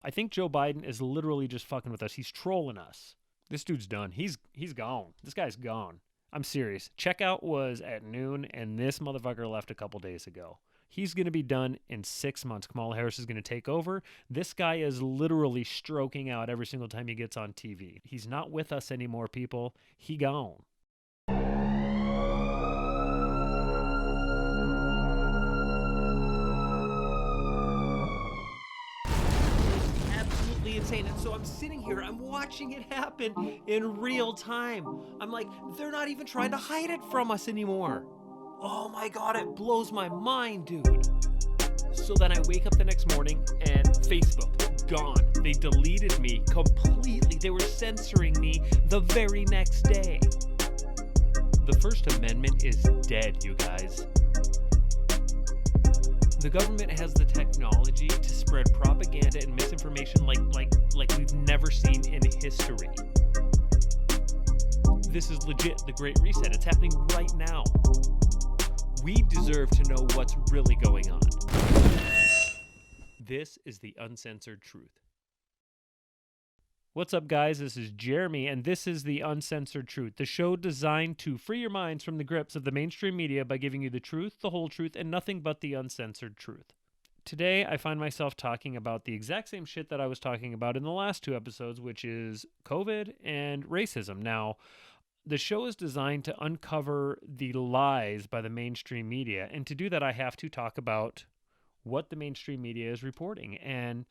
I think Joe Biden is literally just fucking with us. He's trolling us. This dude's done. He's gone. This guy's gone. I'm serious. Checkout was at noon, and this motherfucker left a couple days ago. He's going to be done in 6 months. Kamala Harris is going to take over. This guy is literally stroking out every single time he gets on TV. He's not with us anymore, people. He gone. Absolutely insane. And so I'm sitting here, I'm watching it happen in real time. I'm like, they're not even trying to hide it from us anymore. Oh my God, it blows my mind, dude. So then I wake up the next morning and Facebook, gone. They deleted me completely. They were censoring me the very next day. The First Amendment is dead, you guys. The government has the technology to spread propaganda and misinformation like we've never seen in history. This is legit the Great Reset. It's happening right now. We deserve to know what's really going on. This is the Uncensored Truth. What's up, guys? This is Jeremy, and this is the Uncensored Truth, the show designed to free your minds from the grips of the mainstream media by giving you the truth, the whole truth, and nothing but the uncensored truth. Today, I find myself talking about the exact same shit that I was talking about in the last two episodes, which is COVID and racism. Now, the show is designed to uncover the lies by the mainstream media, and to do that, I have to talk about what the mainstream media is reporting, and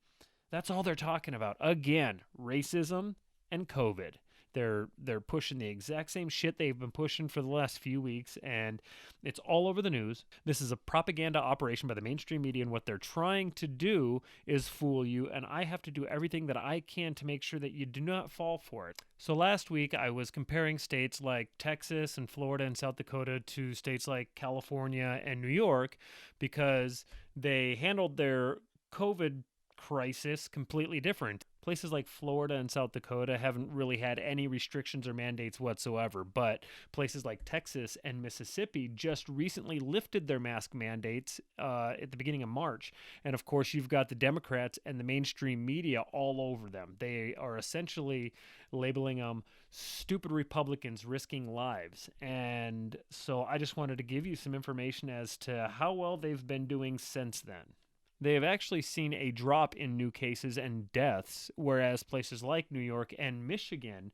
that's all they're talking about. Again, racism and COVID. They're pushing the exact same shit they've been pushing for the last few weeks, and it's all over the news. This is a propaganda operation by the mainstream media, and what they're trying to do is fool you, and I have to do everything that I can to make sure that you do not fall for it. So last week, I was comparing states like Texas and Florida and South Dakota to states like California and New York because they handled their COVID crisis completely different. Places like Florida and South Dakota haven't really had any restrictions or mandates whatsoever, but places like Texas and Mississippi just recently lifted their mask mandates at the beginning of March. And of course, you've got the Democrats and the mainstream media all over them. They are essentially labeling them stupid Republicans risking lives. And so I just wanted to give you some information as to how well they've been doing since then. They have actually seen a drop in new cases and deaths, whereas places like New York and Michigan,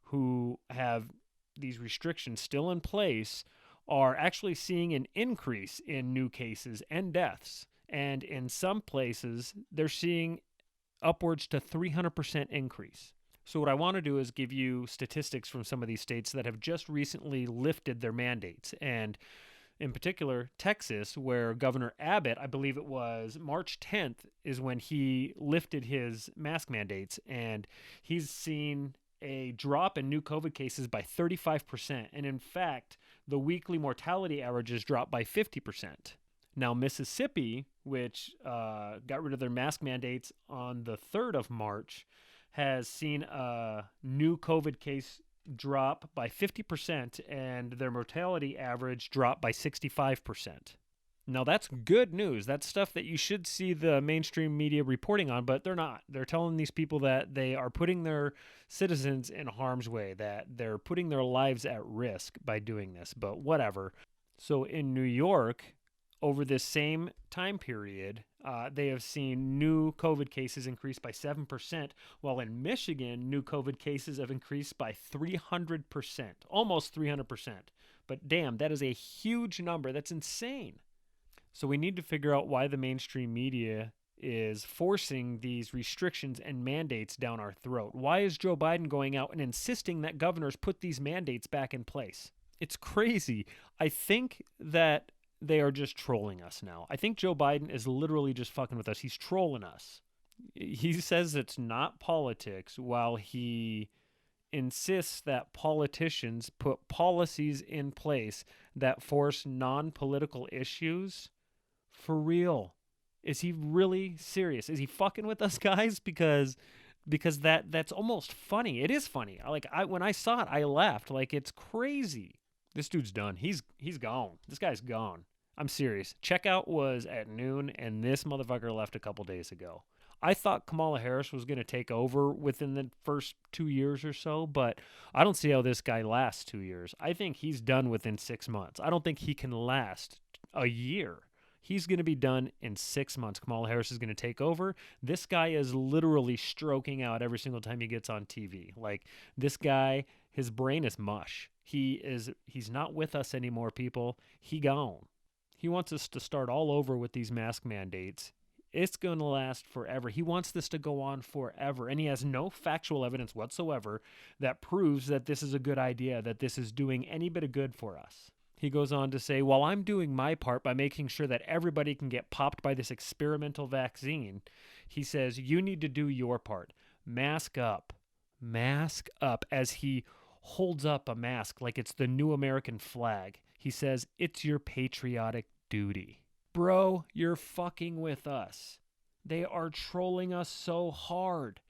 who have these restrictions still in place, are actually seeing an increase in new cases and deaths. And in some places, they're seeing upwards to 300% increase. So what I want to do is give you statistics from some of these states that have just recently lifted their mandates. And in particular, Texas, where Governor Abbott, I believe it was March 10th, is when he lifted his mask mandates, and he's seen a drop in new COVID cases by 35%. And in fact, the weekly mortality averages dropped by 50%. Now, Mississippi, which got rid of their mask mandates on the 3rd of March, has seen a new COVID case drop by 50% and their mortality average drop by 65%. Now that's good news. That's stuff that you should see the mainstream media reporting on, but they're not. They're telling these people that they are putting their citizens in harm's way, that they're putting their lives at risk by doing this, but whatever. So in New York, over this same time period, they have seen new COVID cases increase by 7%, while in Michigan, new COVID cases have increased by 300%, almost 300%. But damn, that is a huge number. That's insane. So we need to figure out why the mainstream media is forcing these restrictions and mandates down our throat. Why is Joe Biden going out and insisting that governors put these mandates back in place? It's crazy. I think that they are just trolling us now. I think Joe Biden is literally just fucking with us. He's trolling us. He says it's not politics while he insists that politicians put policies in place that force non-political issues. For real. Is he really serious? Is he fucking with us, guys? Because that's almost funny. It is funny. When I saw it, I laughed. Like, it's crazy. This dude's done. He's gone. This guy's gone. I'm serious. Checkout was at noon, and this motherfucker left a couple days ago. I thought Kamala Harris was going to take over within the first 2 years or so, but I don't see how this guy lasts 2 years. I think he's done within 6 months. I don't think he can last a year. He's going to be done in 6 months. Kamala Harris is going to take over. This guy is literally stroking out every single time he gets on TV. Like, this guy, his brain is mush. He's not with us anymore, people. He gone. He wants us to start all over with these mask mandates. It's going to last forever. He wants this to go on forever, and he has no factual evidence whatsoever that proves that this is a good idea, that this is doing any bit of good for us. He goes on to say, while I'm doing my part by making sure that everybody can get popped by this experimental vaccine, he says, you need to do your part. Mask up. Mask up, as he holds up a mask like it's the new American flag. He says, it's your patriotic duty. Bro, you're fucking with us. They are trolling us so hard.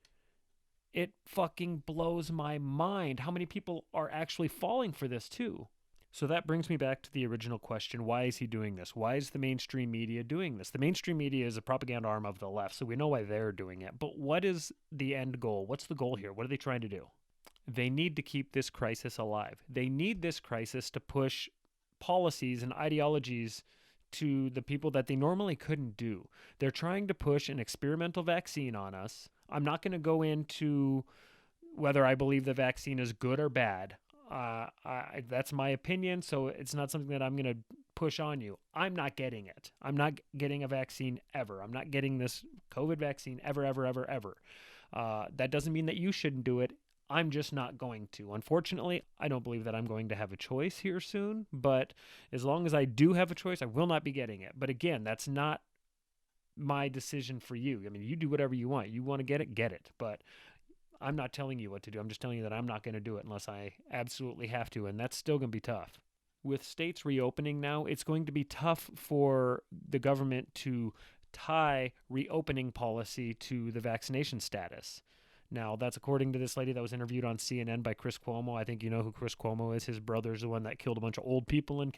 It fucking blows my mind how many people are actually falling for this too. So that brings me back to the original question. Why is he doing this? Why is the mainstream media doing this? The mainstream media is a propaganda arm of the left, so we know why they're doing it. But what is the end goal? What's the goal here? What are they trying to do? They need to keep this crisis alive. They need this crisis to push policies and ideologies to the people that they normally couldn't do. They're trying to push an experimental vaccine on us. I'm not going to go into whether I believe the vaccine is good or bad. That's my opinion, so it's not something that I'm going to push on you. I'm not getting it. I'm not getting a vaccine ever. I'm not getting this COVID vaccine ever. That doesn't mean that you shouldn't do it. I'm just not going to. Unfortunately, I don't believe that I'm going to have a choice here soon, but as long as I do have a choice, I will not be getting it. But again, that's not my decision for you. I mean, you do whatever you want. You want to get it. But I'm not telling you what to do. I'm just telling you that I'm not going to do it unless I absolutely have to, and that's still going to be tough. With states reopening now, it's going to be tough for the government to tie reopening policy to the vaccination status. Now, that's according to this lady that was interviewed on CNN by Chris Cuomo. I think you know who Chris Cuomo is. His brother's the one that killed a bunch of old people in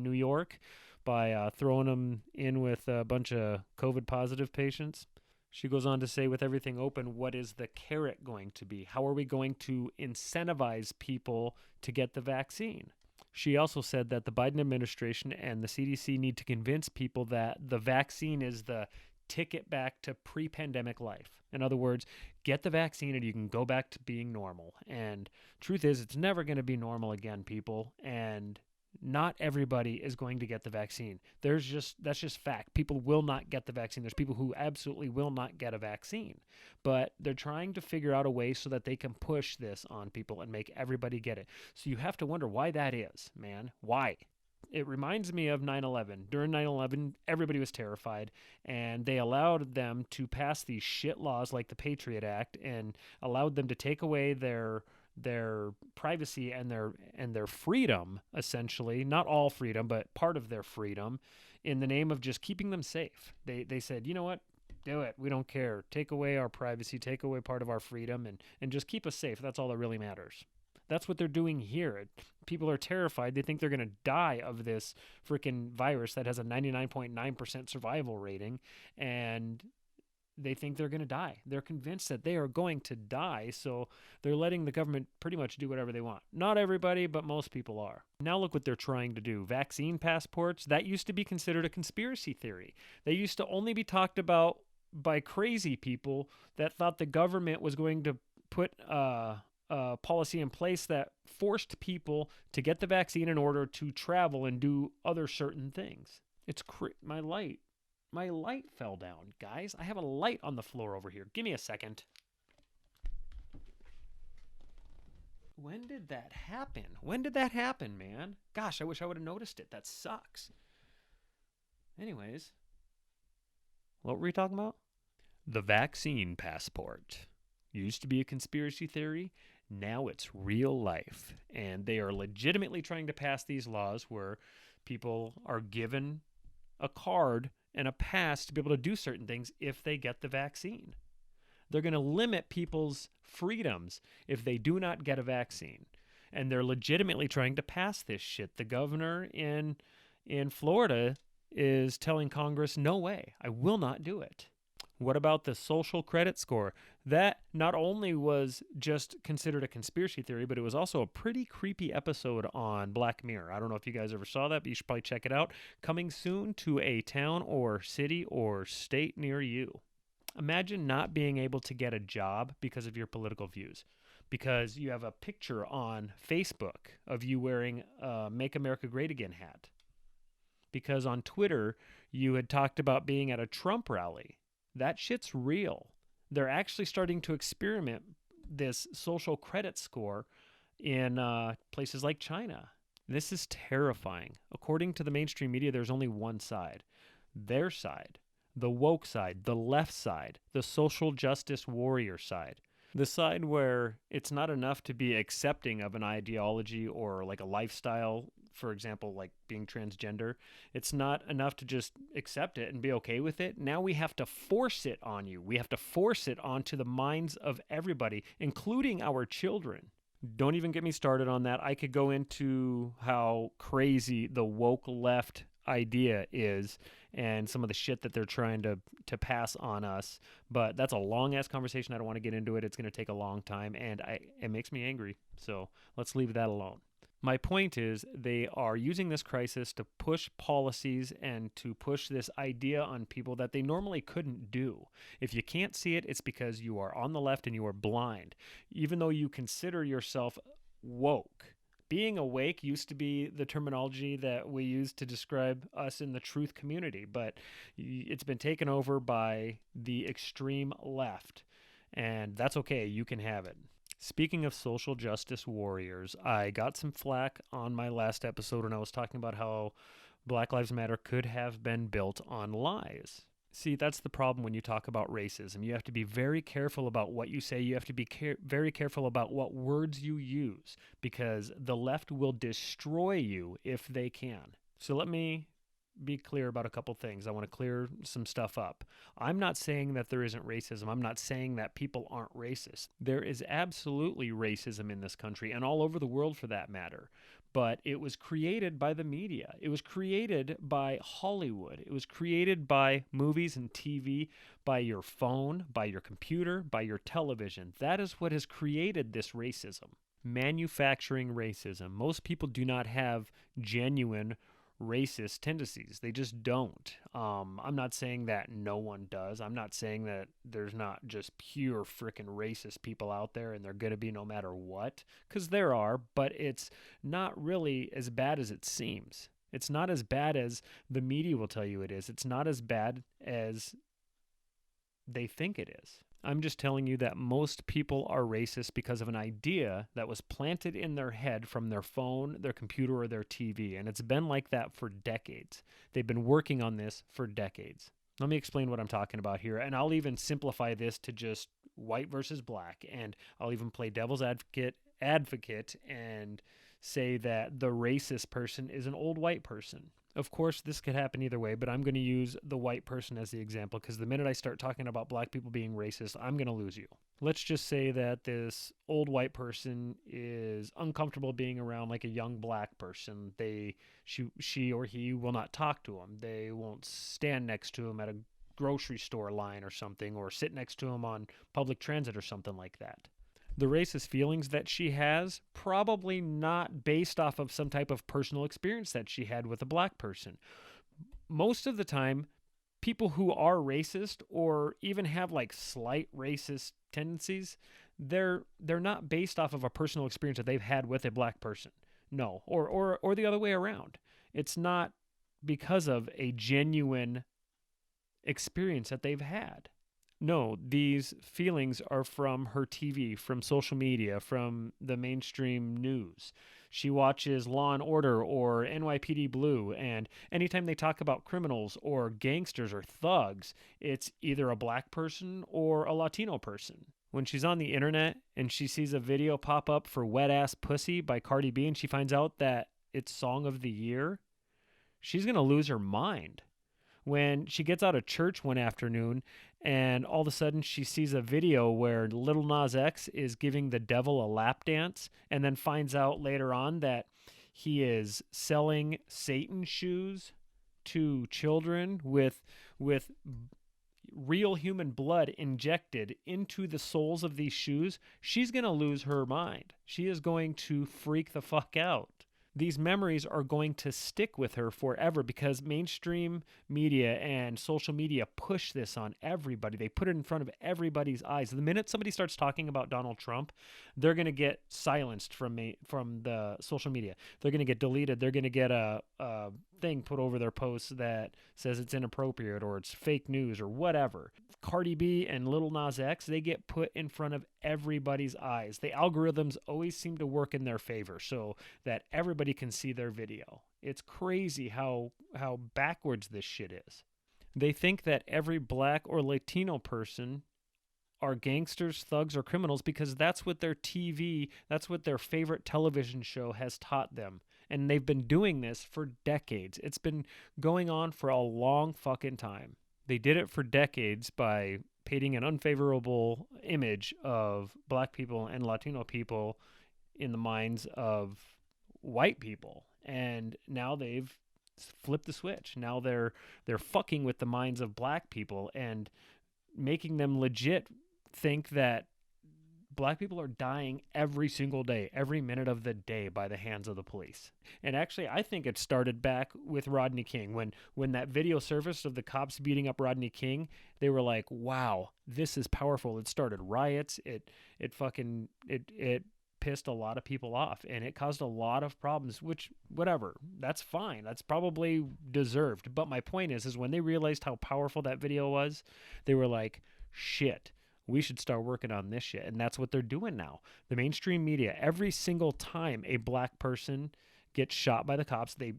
New York by throwing them in with a bunch of COVID-positive patients. She goes on to say, with everything open, what is the carrot going to be? How are we going to incentivize people to get the vaccine? She also said that the Biden administration and the CDC need to convince people that the vaccine is the ticket back to pre-pandemic life. In other words, get the vaccine and you can go back to being normal. And truth is, it's never going to be normal again, people. And not everybody is going to get the vaccine. That's just fact. People will not get the vaccine. There's people who absolutely will not get a vaccine. But they're trying to figure out a way so that they can push this on people and make everybody get it. So you have to wonder why that is, man. Why? It reminds me of 9/11. During 9/11, everybody was terrified, and they allowed them to pass these shit laws like the Patriot Act and allowed them to take away their privacy and their freedom, essentially, not all freedom, but part of their freedom, in the name of just keeping them safe. They said, you know what? Do it. We don't care. Take away our privacy, take away part of our freedom, and just keep us safe. That's all that really matters. That's what they're doing here. People are terrified. They think they're going to die of this freaking virus that has a 99.9% survival rating, and they think they're going to die. They're convinced that they are going to die, so they're letting the government pretty much do whatever they want. Not everybody, but most people are. Now look what they're trying to do. Vaccine passports, that used to be considered a conspiracy theory. They used to only be talked about by crazy people that thought the government was going to put a policy in place that forced people to get the vaccine in order to travel and do other certain things. My light fell down, guys. I have a light on the floor over here. Give me a second. When did that happen, man? Gosh, I wish I would have noticed it. That sucks. Anyways, what were we talking about? The vaccine passport. Used to be a conspiracy theory. Now it's real life. And they are legitimately trying to pass these laws where people are given a card and a pass to be able to do certain things if they get the vaccine. They're going to limit people's freedoms if they do not get a vaccine. And they're legitimately trying to pass this shit. The governor in Florida is telling Congress, no way, I will not do it. What about the social credit score? That not only was just considered a conspiracy theory, but it was also a pretty creepy episode on Black Mirror. I don't know if you guys ever saw that, but you should probably check it out. Coming soon to a town or city or state near you. Imagine not being able to get a job because of your political views, because you have a picture on Facebook of you wearing a Make America Great Again hat, because on Twitter you had talked about being at a Trump rally. That shit's real. They're actually starting to experiment this social credit score in places like China. This is terrifying. According to the mainstream media, there's only one side. Their side. The woke side. The left side. The social justice warrior side. The side where it's not enough to be accepting of an ideology or like a lifestyle, for example, like being transgender. It's not enough to just accept it and be okay with it. Now we have to force it on you. We have to force it onto the minds of everybody, including our children. Don't even get me started on that. I could go into how crazy the woke left idea is and some of the shit that they're trying to pass on us, but that's a long ass conversation. I don't want to get into it. It's going to take a long time, and it makes me angry, so let's leave that alone. My point is, they are using this crisis to push policies and to push this idea on people that they normally couldn't do. If you can't see it, it's because you are on the left and you are blind. Even though you consider yourself woke. Being awake used to be the terminology that we used to describe us in the truth community, but it's been taken over by the extreme left, and that's okay. You can have it. Speaking of social justice warriors, I got some flack on my last episode when I was talking about how Black Lives Matter could have been built on lies. See, that's the problem when you talk about racism. You have to be very careful about what you say. You have to be very careful about what words you use, because the left will destroy you if they can. So let me be clear about a couple things. I want to clear some stuff up. I'm not saying that there isn't racism. I'm not saying that people aren't racist. There is absolutely racism in this country and all over the world for that matter. But it was created by the media. It was created by Hollywood. It was created by movies and TV, by your phone, by your computer, by your television. That is what has created this racism. Manufacturing racism. Most people do not have genuine racist tendencies. They just don't. I'm not saying that no one does. I'm not saying that there's not just pure freaking racist people out there and they're going to be no matter what, because there are, but it's not really as bad as it seems. It's not as bad as the media will tell you it is. It's not as bad as they think it is. I'm just telling you that most people are racist because of an idea that was planted in their head from their phone, their computer, or their TV. And it's been like that for decades. They've been working on this for decades. Let me explain what I'm talking about here. And I'll even simplify this to just white versus black. And I'll even play devil's advocate and say that the racist person is an old white person. Of course, this could happen either way, but I'm going to use the white person as the example, because the minute I start talking about black people being racist, I'm going to lose you. Let's just say that this old white person is uncomfortable being around like a young black person. She or he will not talk to him. They won't stand next to him at a grocery store line or something, or sit next to him on public transit or something like that. The racist feelings that she has, probably not based off of some type of personal experience that she had with a black person. Most of the time, people who are racist or even have like slight racist tendencies, they're not based off of a personal experience that they've had with a black person. No, or the other way around. It's not because of a genuine experience that they've had. No, these feelings are from her TV, from social media, from the mainstream news. She watches Law and Order or NYPD Blue, and anytime they talk about criminals or gangsters or thugs, it's either a black person or a Latino person. When she's on the internet and she sees a video pop up for Wet Ass Pussy by Cardi B and she finds out that it's Song of the Year, she's going to lose her mind. When she gets out of church one afternoon and all of a sudden she sees a video where Lil Nas X is giving the devil a lap dance, and then finds out later on that he is selling Satan shoes to children with real human blood injected into the soles of these shoes, she's going to lose her mind. She is going to freak the fuck out. These memories are going to stick with her forever because mainstream media and social media push this on everybody. They put it in front of everybody's eyes. The minute somebody starts talking about Donald Trump, they're going to get silenced from the social media. They're going to get deleted. They're going to get a thing put over their posts that says it's inappropriate or it's fake news or whatever. Cardi B and Lil Nas X, they get put in front of everybody's eyes. The algorithms always seem to work in their favor so that everybody can see their video. It's crazy how backwards this shit is. They think that every black or Latino person are gangsters, thugs, or criminals because that's what their TV, that's what their favorite television show has taught them. And they've been doing this for decades. It's been going on for a long fucking time. They did it for decades by painting an unfavorable image of black people and Latino people in the minds of white people. And now they've flipped the switch. Now they're fucking with the minds of black people and making them legit think that black people are dying every single day, every minute of the day by the hands of the police. And actually, I think it started back with Rodney King. When that video surfaced of the cops beating up Rodney King, they were like, wow, this is powerful. It started riots. It pissed a lot of people off, and it caused a lot of problems, which, whatever, that's fine. That's probably deserved. But my point is when they realized how powerful that video was, they were like, shit, we should start working on this shit. And that's what they're doing now. The mainstream media, every single time a black person gets shot by the cops, they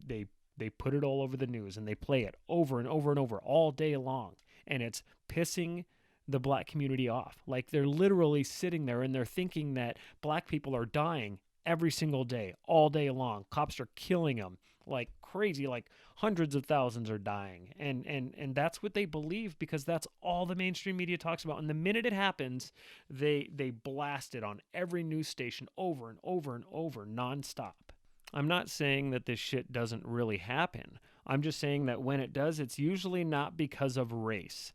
put it all over the news and they play it over and over and over all day long. And it's pissing the black community off. Like, they're literally sitting there and they're thinking that black people are dying every single day, all day long. Cops are killing them like crazy, like hundreds of thousands are dying. And that's what they believe because that's all the mainstream media talks about. And the minute it happens, they blast it on every news station over and over and over nonstop. I'm not saying that this shit doesn't really happen. I'm just saying that when it does, it's usually not because of race.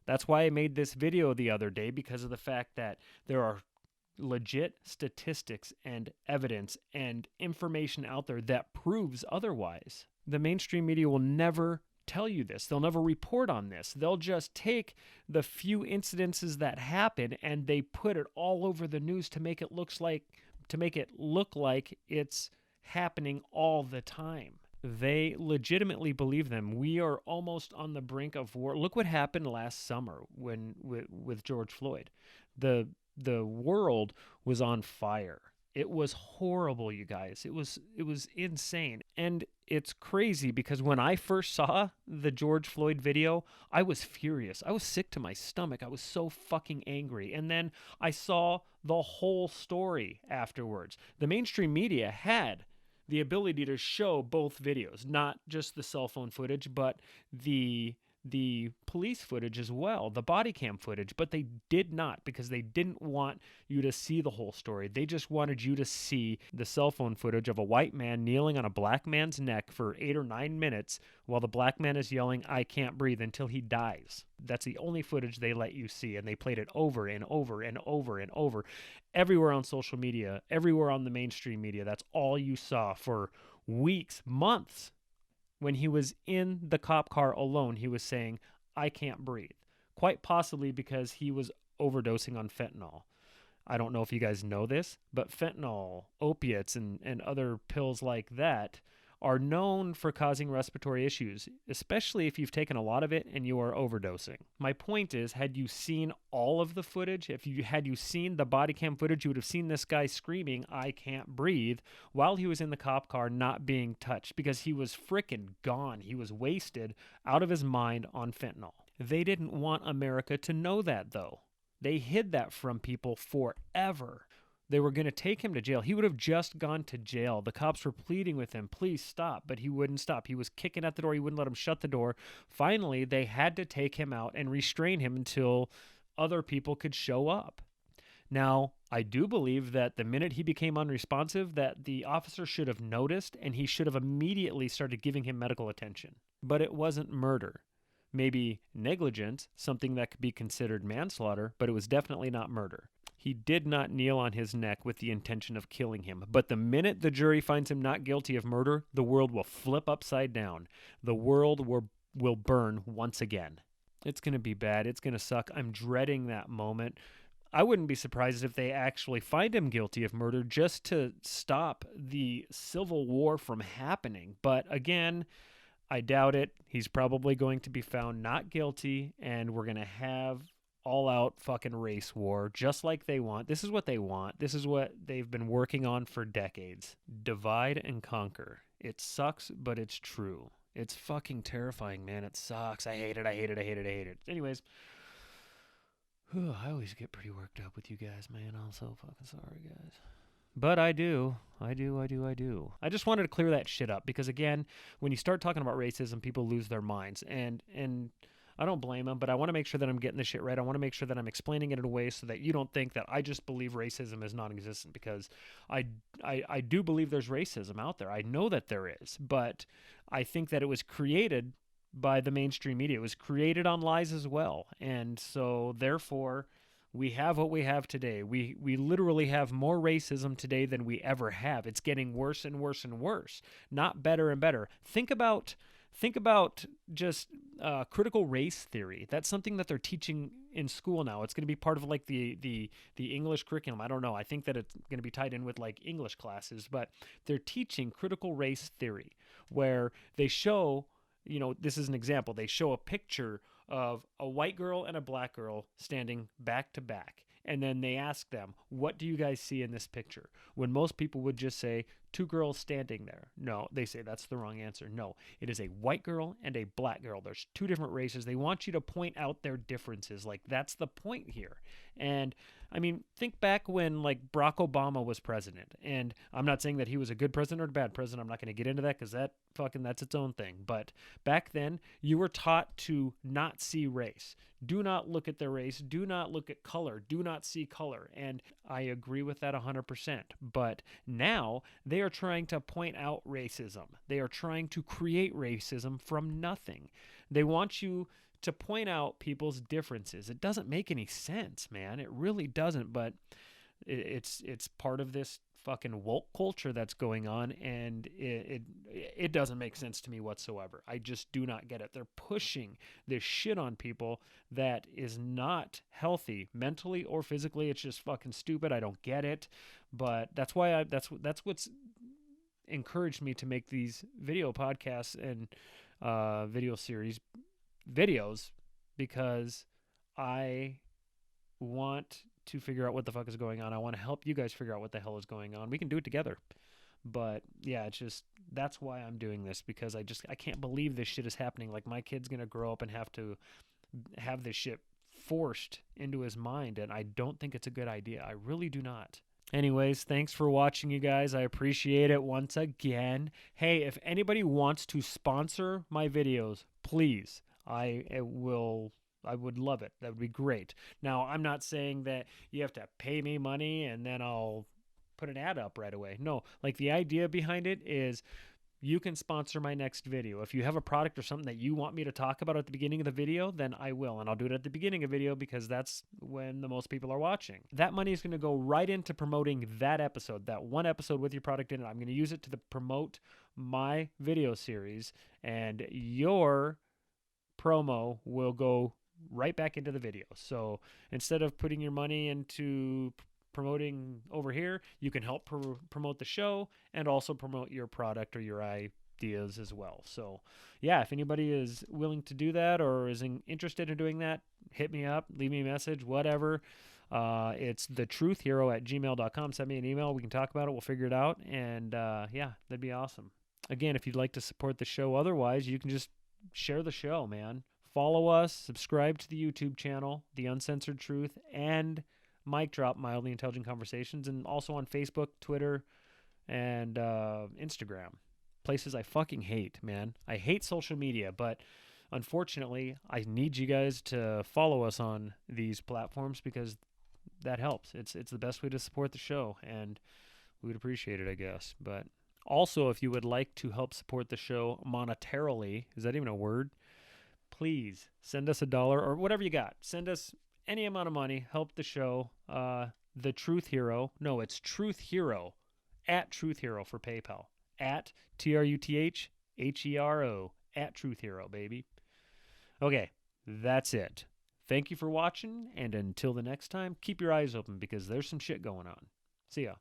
That's why I made this video the other day, because of the fact that there are legit statistics and evidence and information out there that proves otherwise. The mainstream media will never tell you this. They'll never report on this. They'll just take the few incidences that happen and they put it all over the news to make it look like it's happening all the time. They legitimately believe them. We are almost on the brink of war. Look what happened last summer with George Floyd. The world was on fire. It was horrible, you guys. It was insane. And it's crazy because when I first saw the George Floyd video, I was furious. I was sick to my stomach. I was so fucking angry. And then I saw the whole story afterwards. The mainstream media had the ability to show both videos, not just the cell phone footage, but the police footage as well, the body cam footage, but they did not, because they didn't want you to see the whole story. They just wanted you to see the cell phone footage of a white man kneeling on a black man's neck for 8 or 9 minutes while the black man is yelling, "I can't breathe," until he dies. That's the only footage they let you see, and they played it over and over and over and over. Everywhere on social media, everywhere on the mainstream media, that's all you saw for weeks, months. When he was in the cop car alone, he was saying, "I can't breathe." Quite possibly because he was overdosing on fentanyl. I don't know if you guys know this, but fentanyl, opiates, and other pills like that are known for causing respiratory issues, especially if you've taken a lot of it and you are overdosing. My point is, had you seen all of the footage, had you seen the body cam footage, you would have seen this guy screaming, "I can't breathe," while he was in the cop car not being touched, because he was frickin' gone. He was wasted out of his mind on fentanyl. They didn't want America to know that, though. They hid that from people forever. They were going to take him to jail. He would have just gone to jail. The cops were pleading with him, "Please stop," but he wouldn't stop. He was kicking at the door. He wouldn't let him shut the door. Finally, they had to take him out and restrain him until other people could show up. Now, I do believe that the minute he became unresponsive, that the officer should have noticed and he should have immediately started giving him medical attention. But it wasn't murder. maybe negligence, something that could be considered manslaughter, but it was definitely not murder. He did not kneel on his neck with the intention of killing him. But the minute the jury finds him not guilty of murder, the world will flip upside down. The world will burn once again. It's going to be bad. It's going to suck. I'm dreading that moment. I wouldn't be surprised if they actually find him guilty of murder just to stop the civil war from happening. But again, I doubt it. He's probably going to be found not guilty, and we're going to have all-out fucking race war, just like they want. This is what they want. This is what they've been working on for decades. Divide and conquer. It sucks, but it's true. It's fucking terrifying, man. It sucks. I hate it. I hate it. I hate it. I hate it. Anyways, I always get pretty worked up with you guys, man. I'm so fucking sorry, guys. But I do. I just wanted to clear that shit up because, again, when you start talking about racism, people lose their minds. And I don't blame them, but I want to make sure that I'm getting this shit right. I want to make sure that I'm explaining it in a way so that you don't think that I just believe racism is non-existent, because I do believe there's racism out there. I know that there is, but I think that it was created by the mainstream media. It was created on lies as well. And so therefore we have what we have today. We literally have more racism today than we ever have. It's getting worse and worse and worse, not better and better. Think about just critical race theory. That's something that they're teaching in school now. It's going to be part of like the English curriculum. I don't know. I think that it's going to be tied in with like English classes, but they're teaching critical race theory where they show, this is an example. They show a picture of a white girl and a black girl standing back to back. And then they ask them, what do you guys see in this picture? When most people would just say, two girls standing there. No, they say that's the wrong answer. No, it is a white girl and a black girl. There's two different races. They want you to point out their differences. Like, that's the point here. And I mean, think back when like Barack Obama was president. And I'm not saying that he was a good president or a bad president. I'm not going to get into that because that's its own thing. But back then, you were taught to not see race. Do not look at their race. Do not look at color. Do not see color. And I agree with that 100%. But now they are trying to point out racism. They are trying to create racism from nothing. They want you to point out people's differences. It doesn't make any sense, man. It really doesn't. But it's part of this fucking woke culture that's going on, and it doesn't make sense to me whatsoever. I just do not get it. They're pushing this shit on people that is not healthy mentally or physically. It's just fucking stupid. I don't get it. But that's why that's what's encouraged me to make these video podcasts and video series videos, because I want to figure out what the fuck is going on. I want to help you guys figure out what the hell is going on. We can do it together. But yeah, it's just, that's why I'm doing this, because I can't believe this shit is happening. Like, my kid's going to grow up and have to have this shit forced into his mind, and I don't think it's a good idea. I really do not. Anyways, thanks for watching, you guys. I appreciate it once again. Hey, if anybody wants to sponsor my videos, please, I would love it. That would be great. Now, I'm not saying that you have to pay me money and then I'll put an ad up right away. No, like, the idea behind it is you can sponsor my next video. If you have a product or something that you want me to talk about at the beginning of the video, then I will. And I'll do it at the beginning of the video because that's when the most people are watching. That money is going to go right into promoting that episode, that one episode with your product in it. I'm going to use it to promote my video series, and your promo will go right back into the video. So instead of putting your money into promoting over here, you can help promote the show and also promote your product or your ideas as well. So yeah, if anybody is willing to do that or is interested in doing that, hit me up, leave me a message, whatever. It's thetruthhero@gmail.com. Send me an email. We can talk about it. We'll figure it out. And yeah, that'd be awesome. Again, if you'd like to support the show otherwise, you can just share the show, man. Follow us, subscribe to the YouTube channel, The Uncensored Truth, and Mic Drop, Mildly Intelligent Conversations, and also on Facebook, Twitter, and Instagram. Places I fucking hate, man. I hate social media, but unfortunately, I need you guys to follow us on these platforms because that helps. It's the best way to support the show, and we would appreciate it, I guess. But also, if you would like to help support the show monetarily, is that even a word? please send us $1 or whatever you got. Send us any amount of money. Help the show. The Truth Hero. No, it's Truth Hero. At Truth Hero for PayPal. At TRUTHHERO. At Truth Hero, baby. Okay, that's it. Thank you for watching, and until the next time, keep your eyes open because there's some shit going on. See ya.